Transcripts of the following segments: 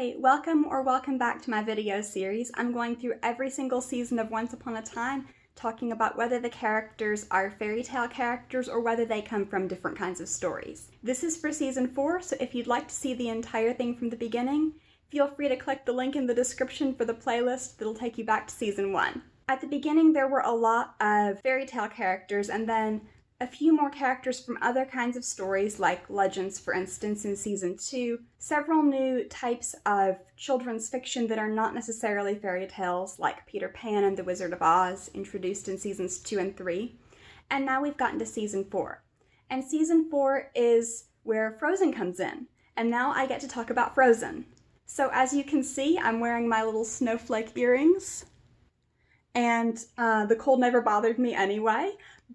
Hi, welcome back to my video series. I'm going through every single season of Once Upon a Time, talking about whether the characters are fairy tale characters or whether they come from different kinds of stories. This is for season 4, so if you'd like to see the entire thing from the beginning, feel free to click the link in the description for the playlist that'll take you back to season 1. At the beginning, there were a lot of fairy tale characters, and then a few more characters from other kinds of stories, like legends, for instance, in season 2, several new types of children's fiction that are not necessarily fairy tales, like Peter Pan and the Wizard of Oz, introduced in seasons 2 and 3, and now we've gotten to season 4. And season 4 is where Frozen comes in, and now I get to talk about Frozen. So as you can see, I'm wearing my little snowflake earrings, and the cold never bothered me anyway,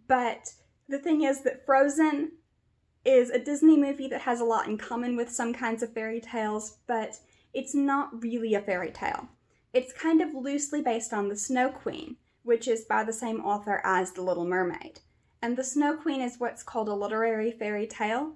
but the thing is that Frozen is a Disney movie that has a lot in common with some kinds of fairy tales, but it's not really a fairy tale. It's kind of loosely based on The Snow Queen, which is by the same author as The Little Mermaid. And The Snow Queen is what's called a literary fairy tale,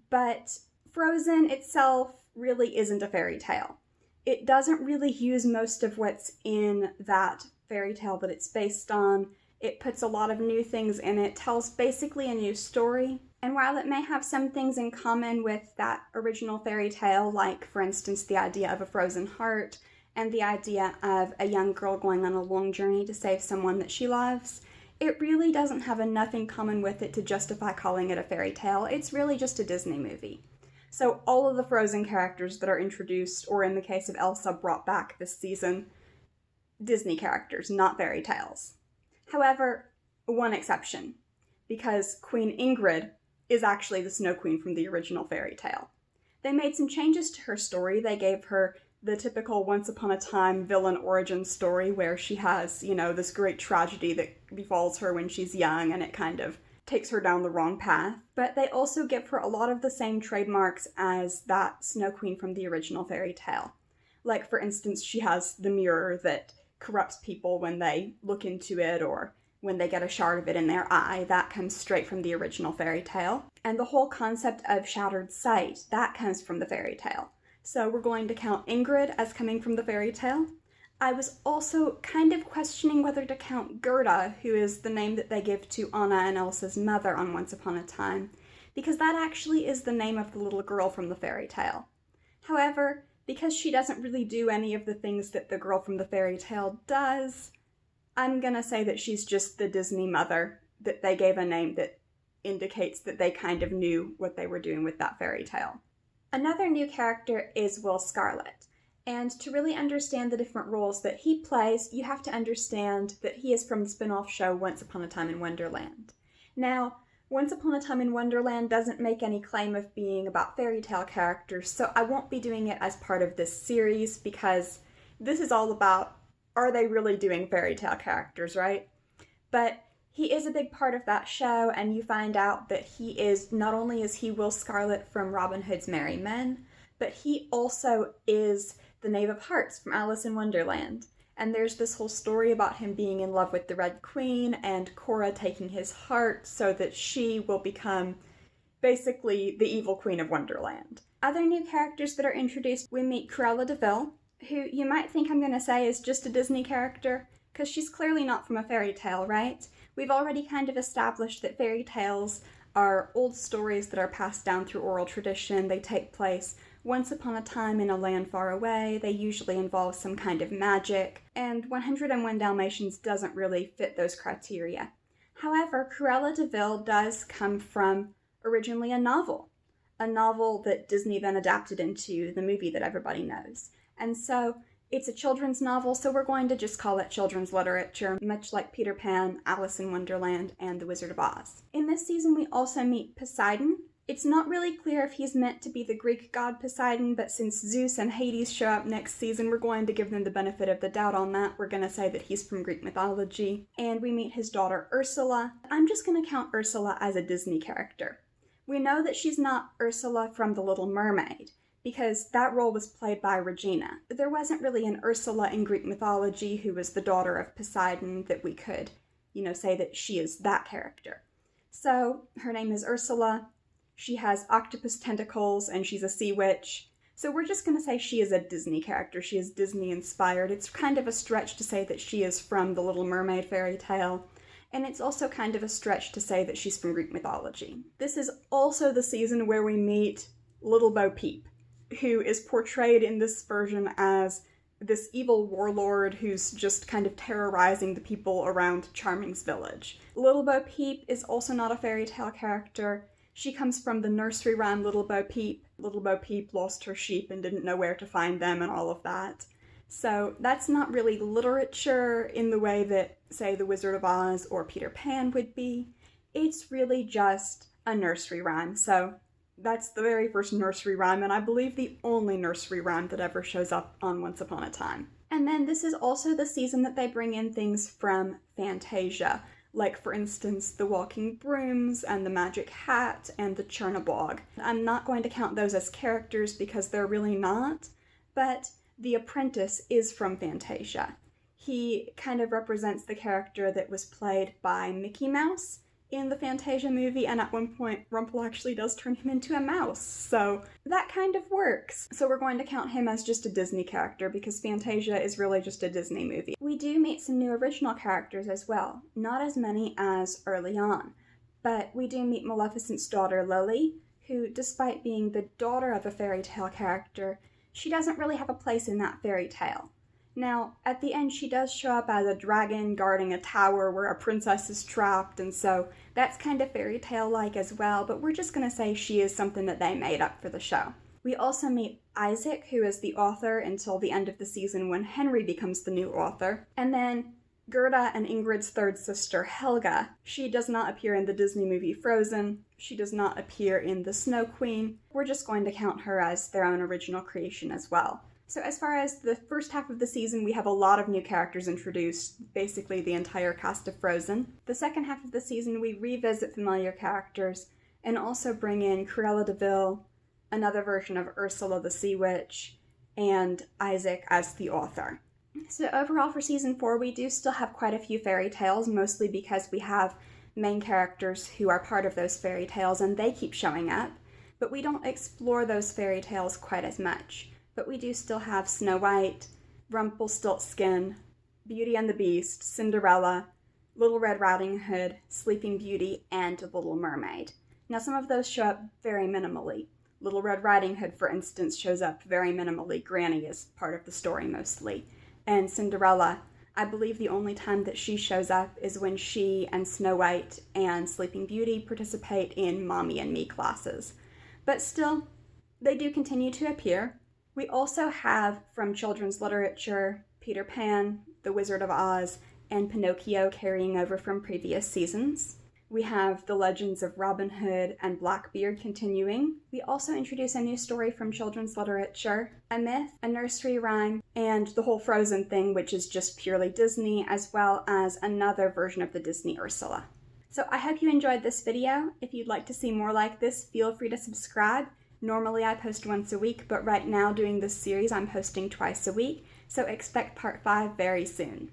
but Frozen itself really isn't a fairy tale. It doesn't really use most of what's in that fairy tale that it's based on. It puts a lot of new things in it, tells basically a new story, and while it may have some things in common with that original fairy tale, like, for instance, the idea of a frozen heart, and the idea of a young girl going on a long journey to save someone that she loves, it really doesn't have enough in common with it to justify calling it a fairy tale. It's really just a Disney movie. So all of the Frozen characters that are introduced, or in the case of Elsa, brought back this season, Disney characters, not fairy tales. However, one exception, because Queen Ingrid is actually the Snow Queen from the original fairy tale. They made some changes to her story. They gave her the typical once upon a time villain origin story where she has, this great tragedy that befalls her when she's young and it kind of takes her down the wrong path. But they also give her a lot of the same trademarks as that Snow Queen from the original fairy tale. Like, for instance, she has the mirror that corrupts people when they look into it or when they get a shard of it in their eye. That comes straight from the original fairy tale. And the whole concept of shattered sight, that comes from the fairy tale. So we're going to count Ingrid as coming from the fairy tale. I was also kind of questioning whether to count Gerda, who is the name that they give to Anna and Elsa's mother on Once Upon a Time, because that actually is the name of the little girl from the fairy tale. However, because she doesn't really do any of the things that the girl from the fairy tale does, I'm gonna say that she's just the Disney mother, that they gave a name that indicates that they kind of knew what they were doing with that fairy tale. Another new character is Will Scarlet, and to really understand the different roles that he plays, you have to understand that he is from the spin-off show Once Upon a Time in Wonderland. Now, Once Upon a Time in Wonderland doesn't make any claim of being about fairy tale characters, so I won't be doing it as part of this series because this is all about, are they really doing fairy tale characters, right? But he is a big part of that show, and you find out that he is, not only is he Will Scarlet from Robin Hood's Merry Men, but he also is the Knave of Hearts from Alice in Wonderland. And there's this whole story about him being in love with the Red Queen and Cora taking his heart so that she will become basically the evil Queen of Wonderland. Other new characters that are introduced, we meet Cruella de Vil, who you might think I'm going to say is just a Disney character, because she's clearly not from a fairy tale, right? We've already kind of established that fairy tales are old stories that are passed down through oral tradition. They take place once upon a time in a land far away. They usually involve some kind of magic, and 101 Dalmatians doesn't really fit those criteria. However, Cruella de Vil does come from originally a novel that Disney then adapted into the movie that everybody knows. And so it's a children's novel, so we're going to just call it children's literature, much like Peter Pan, Alice in Wonderland, and The Wizard of Oz. In this season, we also meet Poseidon. It's not really clear if he's meant to be the Greek god Poseidon, but since Zeus and Hades show up next season, we're going to give them the benefit of the doubt on that. We're going to say that he's from Greek mythology. And we meet his daughter Ursula. I'm just going to count Ursula as a Disney character. We know that she's not Ursula from The Little Mermaid, because that role was played by Regina. There wasn't really an Ursula in Greek mythology who was the daughter of Poseidon that we could, say that she is that character. So her name is Ursula. She has octopus tentacles and she's a sea witch. So we're just going to say she is a Disney character. She is Disney inspired. It's kind of a stretch to say that she is from the Little Mermaid fairy tale. And it's also kind of a stretch to say that she's from Greek mythology. This is also the season where we meet Little Bo Peep, who is portrayed in this version as this evil warlord who's just kind of terrorizing the people around Charming's village. Little Bo Peep is also not a fairy tale character. She comes from the nursery rhyme Little Bo Peep. Little Bo Peep lost her sheep and didn't know where to find them and all of that. So that's not really literature in the way that, say, The Wizard of Oz or Peter Pan would be. It's really just a nursery rhyme. So that's the very first nursery rhyme, and I believe the only nursery rhyme that ever shows up on Once Upon a Time. And then this is also the season that they bring in things from Fantasia, like, for instance, the Walking Brooms and the Magic Hat and the Chernabog. I'm not going to count those as characters because they're really not, but the Apprentice is from Fantasia. He kind of represents the character that was played by Mickey Mouse in the Fantasia movie, and at one point Rumpel actually does turn him into a mouse, so that kind of works. So we're going to count him as just a Disney character because Fantasia is really just a Disney movie. We do meet some new original characters as well, not as many as early on, but we do meet Maleficent's daughter Lily, who, despite being the daughter of a fairy tale character, she doesn't really have a place in that fairy tale. Now, at the end, she does show up as a dragon guarding a tower where a princess is trapped, and so that's kind of fairy tale-like as well, but we're just going to say she is something that they made up for the show. We also meet Isaac, who is the author until the end of the season when Henry becomes the new author, and then Gerda and Ingrid's third sister, Helga. She does not appear in the Disney movie Frozen. She does not appear in The Snow Queen. We're just going to count her as their own original creation as well. So as far as the first half of the season, we have a lot of new characters introduced, basically the entire cast of Frozen. The second half of the season, we revisit familiar characters and also bring in Cruella de Vil, another version of Ursula the Sea Witch, and Isaac as the author. So overall for season 4, we do still have quite a few fairy tales, mostly because we have main characters who are part of those fairy tales and they keep showing up, but we don't explore those fairy tales quite as much. But we do still have Snow White, Rumpelstiltskin, Beauty and the Beast, Cinderella, Little Red Riding Hood, Sleeping Beauty, and Little Mermaid. Now some of those show up very minimally. Little Red Riding Hood, for instance, shows up very minimally. Granny is part of the story mostly. And Cinderella, I believe the only time that she shows up is when she and Snow White and Sleeping Beauty participate in Mommy and Me classes. But still, they do continue to appear. We also have, from children's literature, Peter Pan, The Wizard of Oz, and Pinocchio carrying over from previous seasons. We have the legends of Robin Hood and Blackbeard continuing. We also introduce a new story from children's literature, a myth, a nursery rhyme, and the whole Frozen thing, which is just purely Disney, as well as another version of the Disney Ursula. So I hope you enjoyed this video. If you'd like to see more like this, feel free to subscribe. Normally I post once a week, but right now doing this series I'm posting twice a week, so expect part 5 very soon.